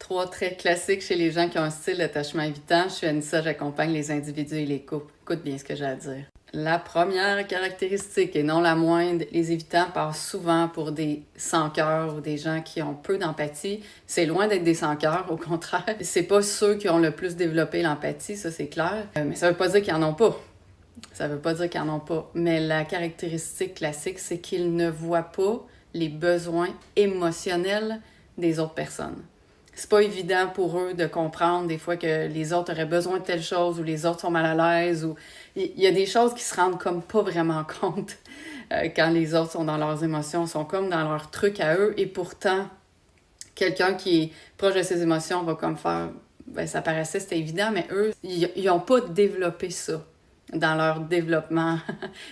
3 traits classiques chez les gens qui ont un style d'attachement évitant. Je suis Anissa, j'accompagne les individus et les couples. Écoute bien ce que j'ai à dire. La première caractéristique, et non la moindre, les évitants passent souvent pour des sans-cœur ou des gens qui ont peu d'empathie. C'est loin d'être des sans-cœur, au contraire. C'est pas ceux qui ont le plus développé l'empathie, ça c'est clair. Mais ça veut pas dire qu'ils en ont pas. Ça veut pas dire qu'ils en ont pas. Mais la caractéristique classique, c'est qu'ils ne voient pas les besoins émotionnels des autres personnes. C'est pas évident pour eux de comprendre des fois que les autres auraient besoin de telle chose ou les autres sont mal à l'aise ou il y a des choses qui se rendent comme pas vraiment compte quand les autres sont dans leurs émotions, sont comme dans leur truc à eux et pourtant quelqu'un qui est proche de ses émotions va comme faire ben ça paraissait c'était évident mais eux ils ont pas développé ça dans leur développement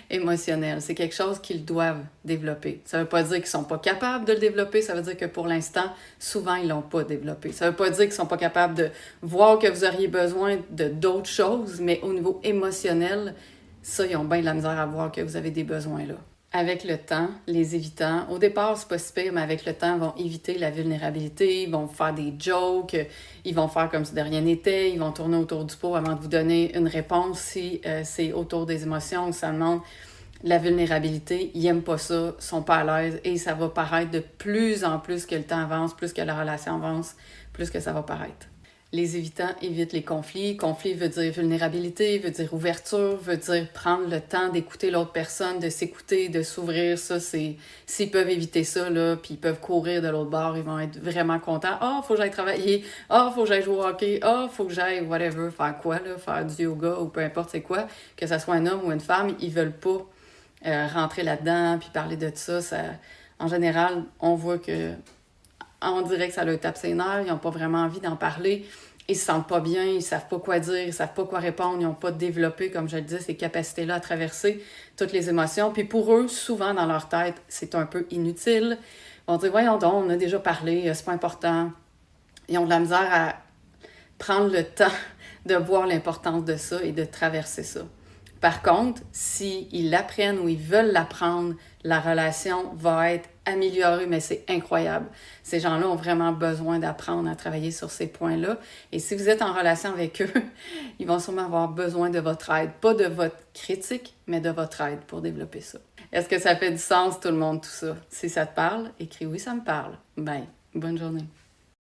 émotionnel. C'est quelque chose qu'ils doivent développer. Ça veut pas dire qu'ils sont pas capables de le développer, ça veut dire que pour l'instant, souvent, ils l'ont pas développé. Ça veut pas dire qu'ils sont pas capables de voir que vous auriez besoin de d'autres choses, mais au niveau émotionnel, ça, ils ont bien de la misère à voir que vous avez des besoins là. Avec le temps, les évitants, au départ, c'est pas si pire, mais avec le temps, ils vont éviter la vulnérabilité, ils vont faire des jokes, ils vont faire comme si de rien n'était, ils vont tourner autour du pot avant de vous donner une réponse si c'est autour des émotions ou ça demande la vulnérabilité. Ils n'aiment pas ça, sont pas à l'aise et ça va paraître de plus en plus que le temps avance, plus que la relation avance, plus que ça va paraître. Les évitants évitent les conflits. Conflit veut dire vulnérabilité, veut dire ouverture, veut dire prendre le temps d'écouter l'autre personne, de s'écouter, de s'ouvrir. Ça, c'est... S'ils peuvent éviter ça, là, puis ils peuvent courir de l'autre bord, ils vont être vraiment contents. « Ah, faut que j'aille travailler. Ah, faut que j'aille jouer au hockey. Ah, faut que j'aille, whatever, faire quoi, là, faire du yoga ou peu importe c'est quoi. » Que ça soit un homme ou une femme, ils veulent pas rentrer là-dedans puis parler de ça. En général, on voit que on dirait que ça leur tape ses nerfs, ils n'ont pas vraiment envie d'en parler, ils se sentent pas bien, ils savent pas quoi dire, ils savent pas quoi répondre, ils n'ont pas développé, comme je le disais, ces capacités-là à traverser toutes les émotions. Puis pour eux, souvent dans leur tête, c'est un peu inutile. Ils vont dire « Voyons donc, on a déjà parlé, c'est pas important. » Ils ont de la misère à prendre le temps de voir l'importance de ça et de traverser ça. Par contre, s'ils l'apprennent ou ils veulent l'apprendre, la relation va être améliorée, mais c'est incroyable. Ces gens-là ont vraiment besoin d'apprendre à travailler sur ces points-là. Et si vous êtes en relation avec eux, ils vont sûrement avoir besoin de votre aide. Pas de votre critique, mais de votre aide pour développer ça. Est-ce que ça fait du sens, tout le monde, tout ça? Si ça te parle, écris « Oui, ça me parle ». Ben, bonne journée.